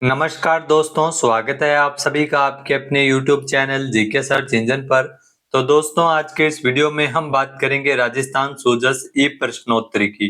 नमस्कार दोस्तों, स्वागत है आप सभी का आपके अपने YouTube channel GK search engine पर। तो दोस्तों, आज के इस वीडियो में हम बात करेंगे राजस्थान सूजस ई प्रश्नोत्तरी की।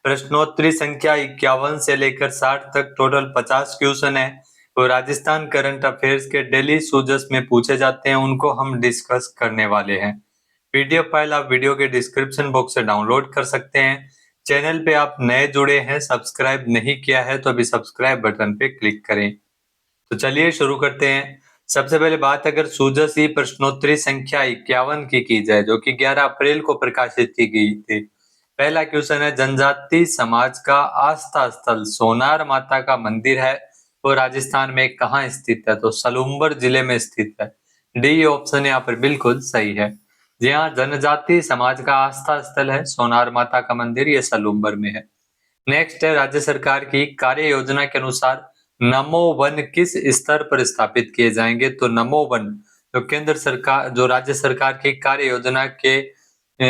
प्रश्नोत्तरी संख्या 51 से लेकर 60 तक टोटल 50 क्वेश्चन है। तो राजस्थान करंट अफेयर्स के डेली सूजस में पूछे जाते हैं, उनको हम डिस्कस करने वाले हैं। पीडीएफ फाइल आप वीडियो के डिस्क्रिप्शन बॉक्स से डाउनलोड कर सकते हैं। चैनल पे आप नए जुड़े हैं, सब्सक्राइब नहीं किया है तो अभी सब्सक्राइब बटन पे क्लिक करें। तो चलिए शुरू करते हैं। सबसे पहले बात अगर सूजस ई प्रश्नोत्तरी संख्या 51 की जाए, जो कि 11 अप्रैल को प्रकाशित की गई थी। पहला क्वेश्चन है, जनजाति समाज का आस्था स्थल सोनार माता का मंदिर है, वो राजस्थान में कहाँ स्थित है? तो सलूम्बर जिले में स्थित है। डी ऑप्शन यहाँ पर बिल्कुल सही है। जी हाँ, जनजाति समाज का आस्था स्थल है सोनार माता का मंदिर, ये सलूम्बर में है। नेक्स्ट है, राज्य सरकार की कार्य योजना के अनुसार नमो वन किस स्तर पर स्थापित किए जाएंगे? तो नमो वन जो केंद्र सरकार, जो राज्य सरकार की कार्य योजना के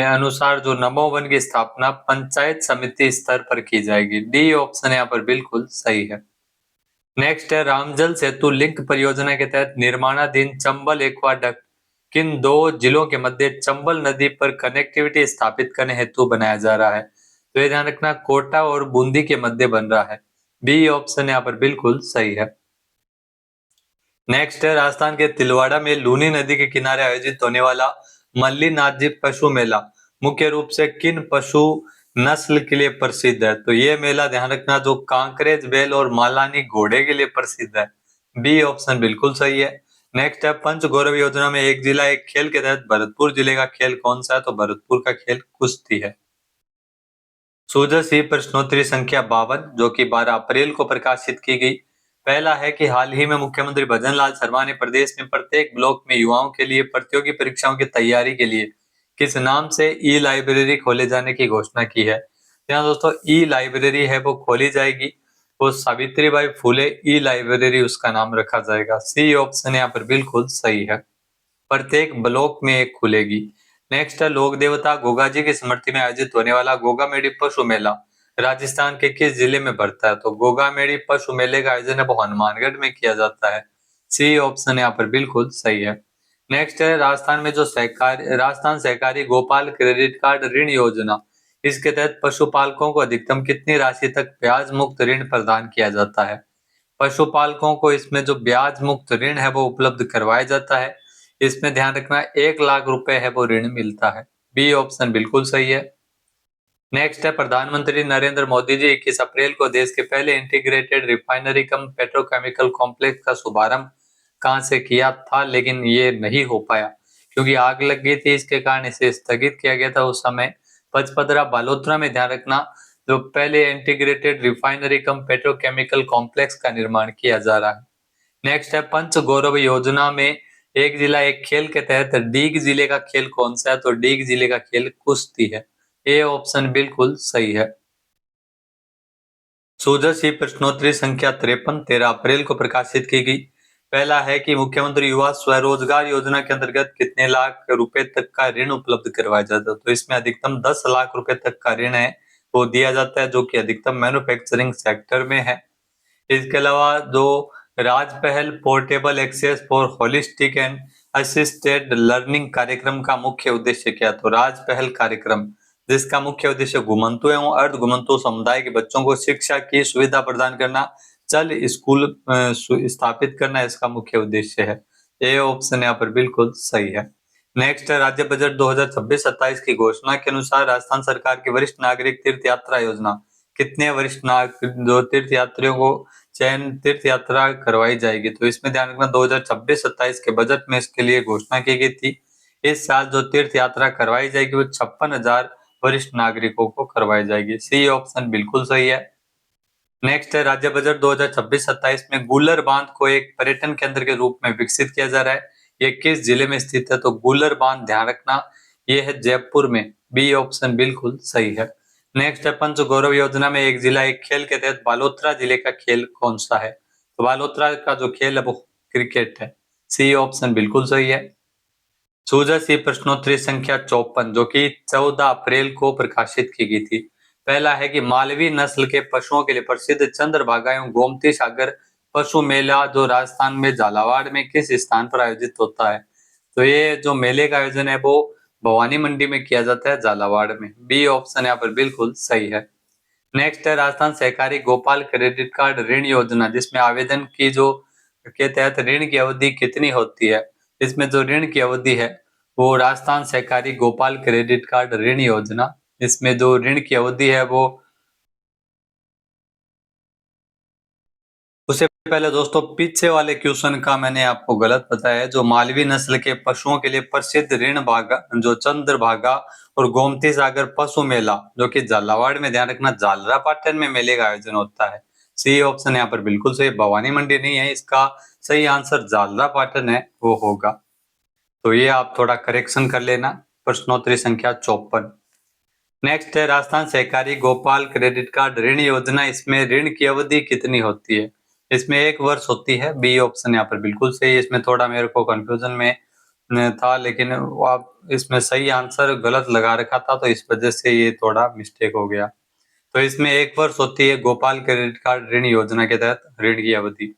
अनुसार जो नमो वन की स्थापना पंचायत समिति स्तर पर की जाएगी। डी ऑप्शन यहाँ पर बिल्कुल सही है। नेक्स्ट है, रामजल सेतु लिंक परियोजना के तहत निर्माणाधीन चंबल एक्वाडक्ट किन दो जिलों के मध्य चंबल नदी पर कनेक्टिविटी स्थापित करने हेतु बनाया जा रहा है? तो ये ध्यान रखना, कोटा और बूंदी के मध्य बन रहा है। बी ऑप्शन यहाँ पर बिल्कुल सही है। नेक्स्ट है, राजस्थान के तिलवाड़ा में लूनी नदी के किनारे आयोजित होने वाला मल्लीनाथ जी पशु मेला मुख्य रूप से किन पशु नस्ल के लिए प्रसिद्ध है? तो ये मेला ध्यान रखना, जो कांकरेज बैल और मालानी घोड़े के लिए प्रसिद्ध है। बी ऑप्शन बिल्कुल सही है। नेक्स्ट है, पंच गौरव योजना में एक जिला एक खेल के तहत भरतपुर जिले का खेल कौन सा है? तो भरतपुर का खेल कुश्ती है। सूजस ही प्रश्नोत्तरी संख्या 52 जो कि 12 अप्रैल को प्रकाशित की गई। पहला है कि हाल ही में मुख्यमंत्री भजनलाल शर्मा ने प्रदेश में प्रत्येक ब्लॉक में युवाओं के लिए प्रतियोगी परीक्षाओं की तैयारी के लिए किस नाम से ई लाइब्रेरी खोले जाने की घोषणा की है? यहाँ दोस्तों ई लाइब्रेरी है वो खोली जाएगी, वो सावित्रीबाई फुले ई लाइब्रेरी उसका नाम रखा जाएगा। सी ऑप्शन यहाँ पर बिल्कुल सही है। प्रत्येक ब्लॉक में एक खुलेगी। नेक्स्ट है, लोक देवता गोगा जी की स्मृति में आयोजित होने वाला गोगा मेडी पशु मेला राजस्थान के किस जिले में पड़ता है? तो गोगा मेडी पशु मेले का आयोजन है वो हनुमानगढ़ में किया जाता है। सी ऑप्शन यहाँ पर बिल्कुल सही है। नेक्स्ट है, राजस्थान में जो राजस्थान सहकारी गोपाल क्रेडिट कार्ड ऋण योजना, इसके तहत पशुपालकों को अधिकतम कितनी राशि तक ब्याज मुक्त ऋण प्रदान किया जाता है? पशुपालकों को इसमें जो ब्याज मुक्त ऋण है वो उपलब्ध करवाया जाता है। इसमें ध्यान रखना, 1 लाख रुपए है वो ऋण मिलता है। बी ऑप्शन बिल्कुल सही है। नेक्स्ट है, प्रधानमंत्री नरेंद्र मोदी जी 21 अप्रैल को देश के पहले इंटीग्रेटेड रिफाइनरी कम पेट्रोकेमिकल कॉम्प्लेक्स का शुभारंभ कहाँ से किया था, लेकिन ये नहीं हो पाया क्योंकि आग लग गई थी, इसके कारण इसे स्थगित किया गया था उस समय। पचपदरा बालोतरा में ध्यान रखना, जो पहले इंटीग्रेटेड रिफाइनरी कम पेट्रोकेमिकल कॉम्प्लेक्स का निर्माण किया जा रहा है। नेक्स्ट है, पंच गौरव योजना में एक जिला एक खेल के तहत डीग जिले का खेल कौन सा है? तो डीग जिले का खेल कुश्ती है। ए ऑप्शन बिल्कुल सही है। सूजस ही प्रश्नोत्तरी संख्या 53 13 अप्रैल को प्रकाशित की गई। पहला है कि मुख्यमंत्री युवा स्वरोजगार योजना के अंतर्गत कितने लाख रुपए तक का ऋण उपलब्ध करवाया जाता है? तो इसमें अधिकतम 10 लाख रुपए तक का ऋण है वो दिया जाता है, जो कि अधिकतम मैन्युफैक्चरिंग सेक्टर में है। इसके अलावा जो Raj PAHAL portable access for holistic and assisted learning कार्यक्रम का मुख्य उद्देश्य क्या? तो राज पहल कार्यक्रम, जिसका मुख्य उद्देश्य घुमंतु एवं अर्ध घुमंतु समुदाय के बच्चों को शिक्षा की सुविधा प्रदान करना, चल स्कूल स्थापित करना, इसका मुख्य उद्देश्य है। ए ऑप्शन यहाँ पर बिल्कुल सही है। नेक्स्ट है, राज्य बजट 2026-27 की घोषणा के अनुसार राजस्थान सरकार की वरिष्ठ नागरिक तीर्थ यात्रा योजना कितने वरिष्ठ नागरिक जो तीर्थ यात्रियों को चयन तीर्थ यात्रा करवाई जाएगी? तो इसमें ध्यान रखना, 2026-27 के बजट में इसके लिए घोषणा की गई थी। इस साल जो तीर्थ यात्रा करवाई जाएगी वो 56,000 वरिष्ठ नागरिकों को करवाई जाएगी। सी ऑप्शन बिल्कुल सही है। नेक्स्ट है, राज्य बजट 2026-27 में गूलर बांध को एक पर्यटन केंद्र के रूप में विकसित किया जा रहा है। ये किस जिले में स्थित है? तो गूलर बांध ध्यान रखना, ये है जयपुर में। बी ऑप्शन बिल्कुल सही है। नेक्स्ट है, पंच गौरव योजना में एक जिला एक खेल के तहत बालोतरा जिले का खेल कौन सा है? तो बालोतरा का जो खेल है वो क्रिकेट है। सी ऑप्शन बिल्कुल सही है। सूजस ही प्रश्नोत्तरी संख्या 54 जो कि 14 अप्रैल को प्रकाशित की गई थी। पहला है कि मालवी नस्ल के पशुओं के लिए प्रसिद्ध चंद्रभागा एवं गोमती सागर पशु मेला जो राजस्थान में झालावाड़ में किस स्थान पर आयोजित होता है? तो ये जो मेले का आयोजन है वो भवानी मंडी में किया जाता है, झालावाड़ में। बी ऑप्शन यहाँ पर बिल्कुल सही है। नेक्स्ट है राजस्थान सहकारी गोपाल क्रेडिट कार्ड ऋण योजना, जिसमें आवेदन की जो के तहत ऋण की अवधि कितनी होती है? इसमें जो ऋण की अवधि है वो राजस्थान सहकारी गोपाल क्रेडिट कार्ड ऋण योजना, इसमें जो ऋण की अवधि है वो उससे पहले दोस्तों पीछे वाले क्वेश्चन का मैंने आपको गलत बताया है। जो मालवी नस्ल के पशुओं के लिए प्रसिद्ध ऋण भागा जो चंद्रभागा और गोमती सागर पशु मेला जो कि झालावाड़ में, ध्यान रखना झालरा पाटन में मेले का आयोजन होता है। सी ऑप्शन यहाँ पर बिल्कुल सही, भवानी मंडी नहीं है, इसका सही आंसर झालरा पाटन है वो होगा। तो ये आप थोड़ा करेक्शन कर लेना। प्रश्नोत्तरी संख्या 54। नेक्स्ट है राजस्थान सहकारी गोपाल क्रेडिट कार्ड ऋण योजना, इसमें ऋण की अवधि कितनी होती है? इसमें 1 वर्ष होती है। बी ऑप्शन यहाँ पर बिल्कुल सही है। इसमें थोड़ा मेरे को कंफ्यूजन में था, लेकिन वो आप इसमें सही आंसर गलत लगा रखा था, तो इस वजह से ये थोड़ा मिस्टेक हो गया। तो इसमें 1 वर्ष होती है गोपाल क्रेडिट कार्ड ऋण योजना के तहत ऋण की अवधि।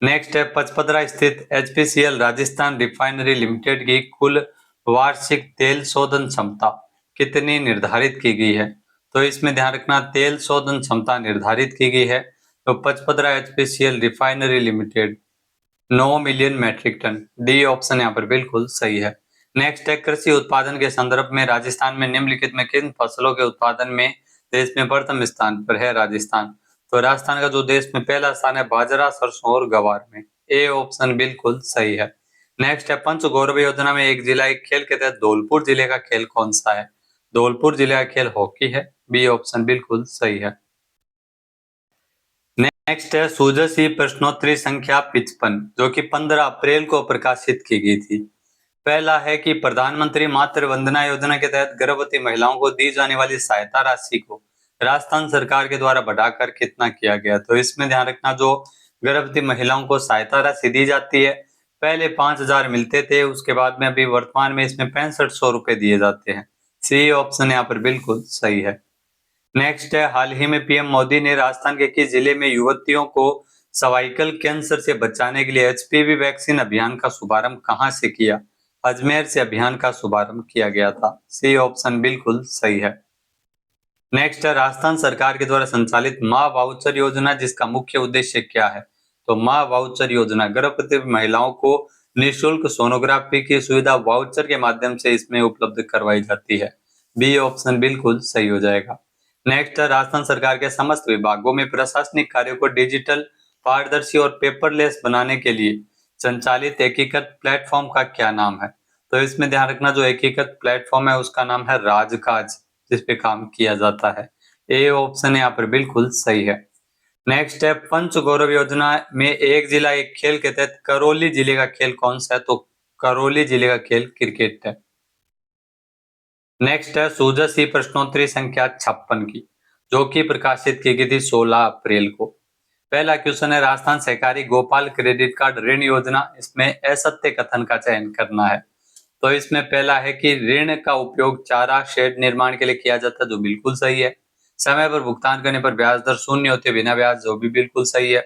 नेक्स्ट है पचपदरा स्थित एचपीसीएल राजस्थान रिफाइनरी लिमिटेड की कुल वार्षिक तेल शोधन क्षमता कितनी निर्धारित की गई है? तो इसमें ध्यान रखना तेल शोधन क्षमता निर्धारित की गई है तो Pachpadra HPCL refinery limited 9 million metric tonne. D option यहाँ पर बिल्कुल सही है। नेक्स्ट है कृषि उत्पादन के संदर्भ में राजस्थान में निम्नलिखित में किन फसलों के उत्पादन में देश में प्रथम स्थान पर है राजस्थान? तो राजस्थान का जो देश में पहला स्थान है बाजरा, सरसों और गवार में। ए ऑप्शन बिल्कुल सही है। नेक्स्ट है पंच गौरव योजना में एक जिला एक खेल के तहत धौलपुर जिले का खेल कौन सा है? धौलपुर जिले का खेल हॉकी है। बी ऑप्शन बिल्कुल सही है। नेक्स्ट है सूजसी प्रश्नोत्तरी संख्या 55 जो कि 15 अप्रैल को प्रकाशित की गई थी। पहला है कि प्रधानमंत्री मातृ वंदना योजना के तहत गर्भवती महिलाओं को दी जाने वाली सहायता राशि को राजस्थान सरकार के द्वारा बढ़ाकर कितना किया गया? तो इसमें ध्यान रखना जो गर्भवती महिलाओं को सहायता राशि दी जाती है, पहले 5,000 मिलते थे, उसके बाद में अभी वर्तमान में इसमें 6500 रुपए दिए जाते हैं। सी ऑप्शन यहाँ पर बिल्कुल सही है। नेक्स्ट है हाल ही में पीएम मोदी ने राजस्थान के किस जिले में युवतियों को सर्वाइकल कैंसर से बचाने के लिए एचपीवी वैक्सीन अभियान का शुभारंभ कहां से किया? अजमेर से अभियान का शुभारंभ किया गया था। सी ऑप्शन बिल्कुल सही है। नेक्स्ट है राजस्थान सरकार के द्वारा संचालित माँ वाउचर योजना, जिसका मुख्य उद्देश्य क्या है? तो माँ वाउचर योजना गर्भवती महिलाओं को निःशुल्क सोनोग्राफी की सुविधा वाउचर के माध्यम से इसमें उपलब्ध करवाई जाती है। बी ऑप्शन बिल्कुल सही हो जाएगा। नेक्स्ट है राजस्थान सरकार के समस्त विभागों में प्रशासनिक कार्यों को डिजिटल, पारदर्शी और पेपरलेस बनाने के लिए संचालित एकीकृत प्लेटफॉर्म का क्या नाम है? तो इसमें ध्यान रखना जो एकीकृत प्लेटफॉर्म है उसका नाम है राजकाज, जिस पे काम किया जाता है। ए ऑप्शन यहाँ पर बिल्कुल सही है। नेक्स्ट है पंच गौरव योजना में एक जिला एक खेल के तहत करौली जिले का खेल कौन सा है? तो करौली जिले का खेल क्रिकेट है। नेक्स्ट है सूजसी प्रश्नोत्तरी संख्या 56 की जो कि प्रकाशित की गई थी 16 अप्रैल को। पहला क्वेश्चन है राजस्थान सहकारी गोपाल क्रेडिट कार्ड ऋण योजना, इसमें असत्य कथन का चयन करना है। तो इसमें पहला है कि ऋण का उपयोग चारा शेड निर्माण के लिए किया जाता है, जो बिल्कुल सही है। समय पर भुगतान करने पर ब्याज दर शून्य होती है, बिना ब्याज, जो भी बिल्कुल सही है।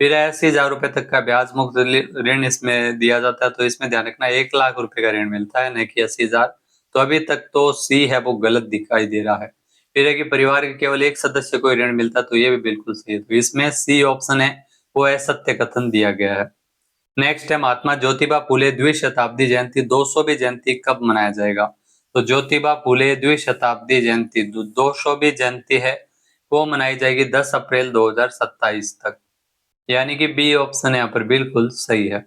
फिर 80,000 रुपए तक का ब्याज मुक्त ऋण इसमें दिया जाता है, तो इसमें ध्यान रखना 1 लाख रुपए का ऋण मिलता है, न कि 80,000। तो अभी तक तो सी है वो गलत दिखाई दे रहा है। फिर है कि परिवार के केवल एक सदस्य को ऋण मिलता है, तो ये भी बिल्कुल सही है। तो इसमें सी ऑप्शन है वो असत्य कथन दिया गया है। नेक्स्ट है महात्मा ज्योतिबा फुले द्विशताब्दी जयंती 200वीं जयंती कब मनाया जाएगा? तो ज्योतिबा फुले द्विशताब्दी जयंती 200वीं जयंती है वो मनाई जाएगी 10 अप्रैल 2027 तक, यानी कि बी ऑप्शन यहाँ पर बिल्कुल सही है।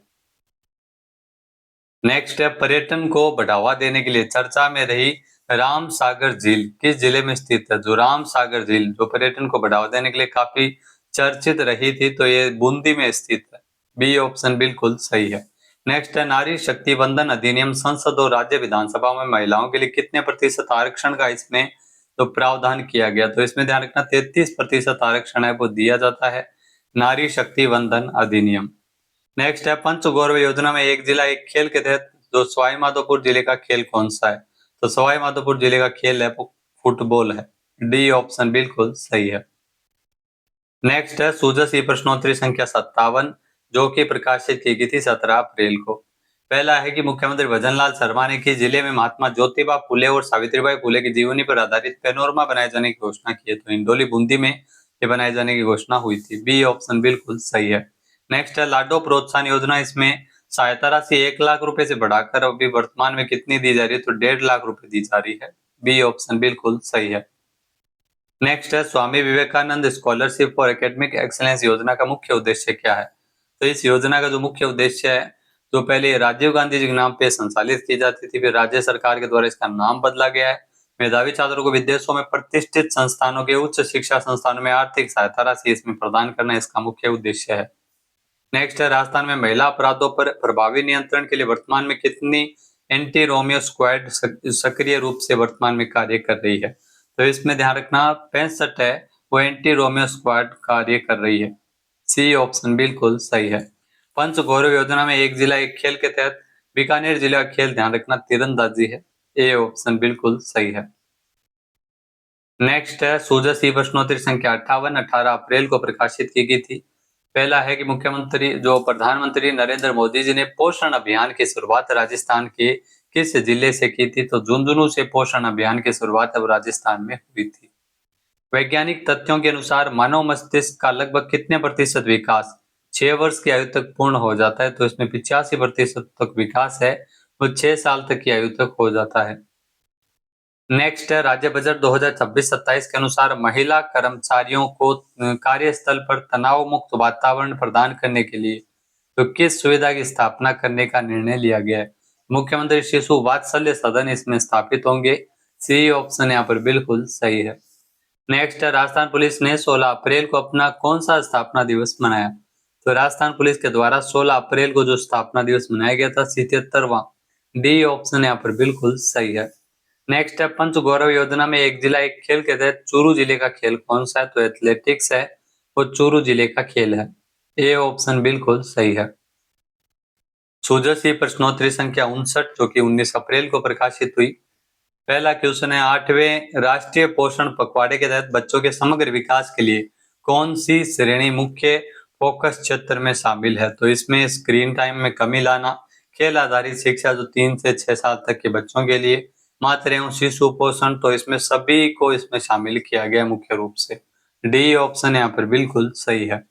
नेक्स्ट है पर्यटन को बढ़ावा देने के लिए चर्चा में रही राम सागर झील किस जिले में स्थित है? जो राम सागर झील जो पर्यटन को बढ़ावा देने के लिए काफी चर्चित रही थी, तो ये बूंदी में स्थित है। बी ऑप्शन बिल्कुल सही है। नेक्स्ट है नारी शक्ति वंदन अधिनियम संसद और राज्य विधानसभा में महिलाओं के लिए कितने प्रतिशत आरक्षण का इसमें तो प्रावधान किया गया? तो इसमें ध्यान रखना 33% आरक्षण है वो दिया जाता है, नारी शक्ति वंदन अधिनियम। नेक्स्ट है पंच गौरव योजना में एक जिला एक खेल के तहत जो सवाई माधोपुर जिले का खेल कौन सा है? तो सवाई माधोपुर जिले का खेल है वो फुटबॉल है। डी ऑप्शन बिल्कुल सही है। नेक्स्ट है सूझस ई प्रश्नोत्तरी संख्या 57, जो कि प्रकाशित की गई थी 17 अप्रैल को। पहला है कि मुख्यमंत्री भजनलाल शर्मा ने किस जिले में महात्मा ज्योतिबा फुले और सावित्रीबाई फुले की जीवनी पर आधारित पैनोरमा बनाए जाने की घोषणा की है? तो इंडोली बूंदी में ये बनाए जाने की घोषणा हुई थी। बी ऑप्शन बिल्कुल सही है। नेक्स्ट है लाडो प्रोत्साहन योजना, इसमें सहायता राशि 1 लाख रुपए से बढ़ाकर अभी वर्तमान में कितनी दी जा रही है? तो 1.5 लाख रुपए दी जा रही है। बी ऑप्शन बिल्कुल सही है। नेक्स्ट है Swami Vivekananda scholarship for academic excellence योजना का मुख्य उद्देश्य क्या है? तो इस योजना का जो मुख्य उद्देश्य है, जो पहले राजीव गांधी जी के नाम पे संचालित की जाती थी, फिर राज्य सरकार के द्वारा इसका नाम बदला गया है। मेधावी छात्रों को विदेशों में प्रतिष्ठित संस्थानों के उच्च शिक्षा संस्थानों में आर्थिक सहायता राशि इसमें प्रदान करना इसका मुख्य उद्देश्य है। नेक्स्ट है राजस्थान में महिला अपराधों पर प्रभावी नियंत्रण के लिए वर्तमान में कितनी एंटी रोमियो स्क्वाड सक्रिय रूप से वर्तमान में कार्य कर रही है? तो इसमें ध्यान रखना 65 है, वो एंटी रोमियो स्क्वाड कार्य कर रही है। सी ऑप्शन बिल्कुल सही है। पंच गौरव योजना में एक जिला एक खेल के तहत बीकानेर जिला का खेल ध्यान रखना तीरंदाजी है। ए ऑप्शन बिल्कुल सही है। नेक्स्ट है सूझस ई प्रश्नोत्तरी संख्या 58, 18 अप्रैल को प्रकाशित की गई थी। पहला है कि प्रधानमंत्री नरेंद्र मोदी जी ने पोषण अभियान की शुरुआत राजस्थान के किस जिले से की थी? तो झुंझुनू से पोषण अभियान की शुरुआत अब राजस्थान में हुई थी। वैज्ञानिक तथ्यों के अनुसार मानव मस्तिष्क का लगभग कितने प्रतिशत विकास 6 वर्ष की आयु तक पूर्ण हो जाता है? तो इसमें 85% तक विकास है, वो 6 साल तक की आयु तक हो जाता है। नेक्स्ट है राज्य बजट 2026-27 के अनुसार महिला कर्मचारियों को कार्यस्थल पर तनाव मुक्त वातावरण प्रदान करने के लिए तो किस सुविधा की स्थापना करने का निर्णय लिया गया है? मुख्यमंत्री शिशु वात्सल्य सदन इसमें स्थापित होंगे। सी ऑप्शन यहाँ पर बिल्कुल सही है। नेक्स्ट है राजस्थान पुलिस ने 16 अप्रैल को अपना कौन सा स्थापना दिवस मनाया? तो राजस्थान पुलिस के द्वारा 16 अप्रैल को जो स्थापना दिवस मनाया गया था 77वां। डी ऑप्शन यहाँ पर बिल्कुल सही है। नेक्स्ट है पंच गौरव योजना में एक जिला एक खेल के तहत चूरू जिले का खेल कौन सा है? तो एथलेटिक्स है, वो चूरू जिले का खेल है। ए ऑप्शन बिल्कुल सही है। सूझस ई प्रश्नोत्तरी संख्या 59, जो कि 19 अप्रैल को प्रकाशित हुई। पहला क्वेश्चन है 8वें राष्ट्रीय पोषण पखवाड़े के तहत बच्चों के समग्र विकास के लिए कौन सी श्रेणी मुख्य फोकस क्षेत्र में शामिल है? तो इसमें स्क्रीन टाइम में कमी लाना, खेल आधारित शिक्षा जो 3 से 6 साल तक के बच्चों के लिए, मातृ एवं शिशु पोषण, तो इसमें सभी को इसमें शामिल किया गया मुख्य रूप से। डी ऑप्शन यहाँ पर बिल्कुल सही है।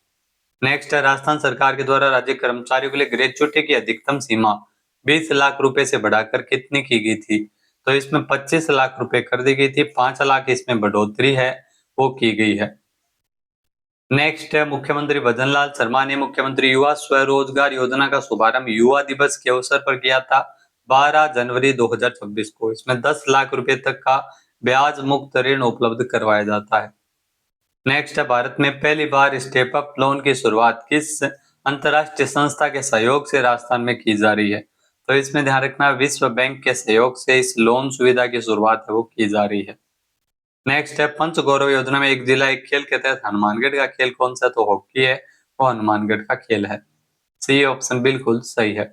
नेक्स्ट है राजस्थान सरकार के द्वारा राज्य कर्मचारियों के लिए ग्रेच्युटी की अधिकतम सीमा 20 लाख रुपए से बढ़ाकर कितनी की गई थी? तो इसमें 25 लाख रुपए कर दी गई थी, 5 लाख इसमें बढ़ोतरी है वो की गई है। नेक्स्ट है मुख्यमंत्री भजनलाल शर्मा ने मुख्यमंत्री युवा स्वरोजगार योजना का शुभारंभ युवा दिवस के अवसर पर किया था 12 जनवरी 2026 को। इसमें 10 लाख रुपए तक का ब्याज मुक्त ऋण उपलब्ध करवाया जाता है। नेक्स्ट है भारत में पहली बार स्टेप अप लोन की शुरुआत किस अंतरराष्ट्रीय संस्था के सहयोग से राजस्थान में की जा रही है? तो इसमें ध्यान रखना विश्व बैंक के सहयोग से इस लोन सुविधा की शुरुआत है वो की जा रही है। नेक्स्ट है पंच गौरव योजना में एक जिला एक खेल के तहत हनुमानगढ़ का खेल कौन सा? तो हॉकी है, वो हनुमानगढ़ का खेल है। सी ऑप्शन बिल्कुल सही है।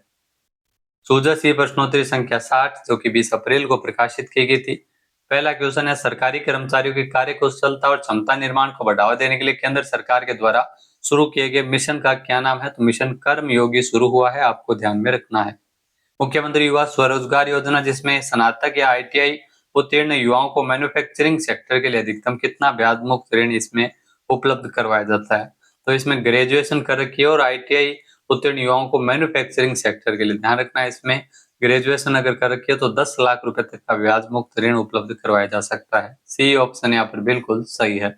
सूझस ई प्रश्नोत्तरी संख्या 60, जो कि 20 अप्रैल को प्रकाशित की गई थी। पहला क्वेश्चन है सरकारी कर्मचारियों की कार्य कुशलता और क्षमता निर्माण को बढ़ावा देने के लिए केंद्र सरकार के द्वारा शुरू किए गए मिशन का क्या नाम है? तो मिशन कर्मयोगी शुरू हुआ है, आपको ध्यान में रखना है। मुख्यमंत्री युवा स्वरोजगार योजना, जिसमें स्नातक या आईटीआई उत्तीर्ण युवाओं को मैन्युफैक्चरिंग सेक्टर के लिए अधिकतम कितना ब्याज मुक्त ऋण इसमें उपलब्ध करवाया जाता है? तो इसमें ग्रेजुएशन कर रखी है और आईटीआई उत्तीर्ण युवाओं को मैन्युफैक्चरिंग सेक्टर के लिए ध्यान रखना है, इसमें ग्रेजुएशन अगर कर रखी है तो 10 लाख रुपए तक का ब्याज मुक्त ऋण उपलब्ध करवाया जा सकता है। सी ऑप्शन यहाँ पर बिल्कुल सही है।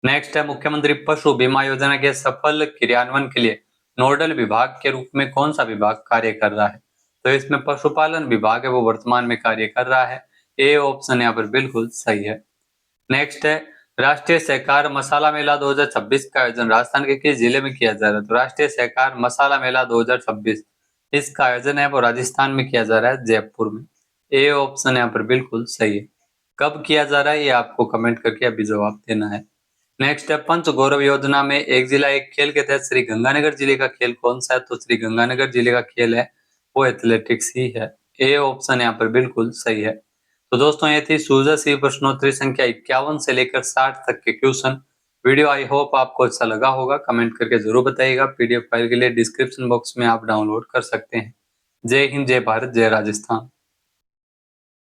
नेक्स्ट है मुख्यमंत्री पशु बीमा योजना के सफल क्रियान्वयन के लिए नोडल विभाग के रूप में कौन सा विभाग कार्य कर रहा है? तो इसमें पशुपालन विभाग है वो वर्तमान में कार्य कर रहा है। ए ऑप्शन यहाँ पर बिल्कुल सही है। नेक्स्ट है राष्ट्रीय सहकार मसाला मेला 2026 का आयोजन राजस्थान के किस जिले में किया जा रहा है? तो राष्ट्रीय सहकार मसाला मेला 2026 इसका आयोजन है वो राजस्थान में किया जा रहा है, जयपुर में। ए ऑप्शन यहाँ पर बिल्कुल सही है। कब किया जा रहा है ये आपको कमेंट करके अभी जवाब देना है। नेक्स्ट है पंच गौरव योजना में एक जिला एक खेल के तहत श्री गंगानगर जिले का खेल कौन सा है? तो श्री गंगानगर जिले का खेल है वो एथलेटिक्स ही है। ए ऑप्शन यहाँ पर बिल्कुल सही है। तो दोस्तों ये थी सूझस ई प्रश्नोत्तरी संख्या 51 से लेकर 60 तक के क्वेश्चन। वीडियो आई होप आपको अच्छा लगा होगा, कमेंट करके जरूर बताइएगा। पीडीएफ फाइल के लिए डिस्क्रिप्शन बॉक्स में आप डाउनलोड कर सकते हैं। जय हिंद, जय भारत, जय राजस्थान।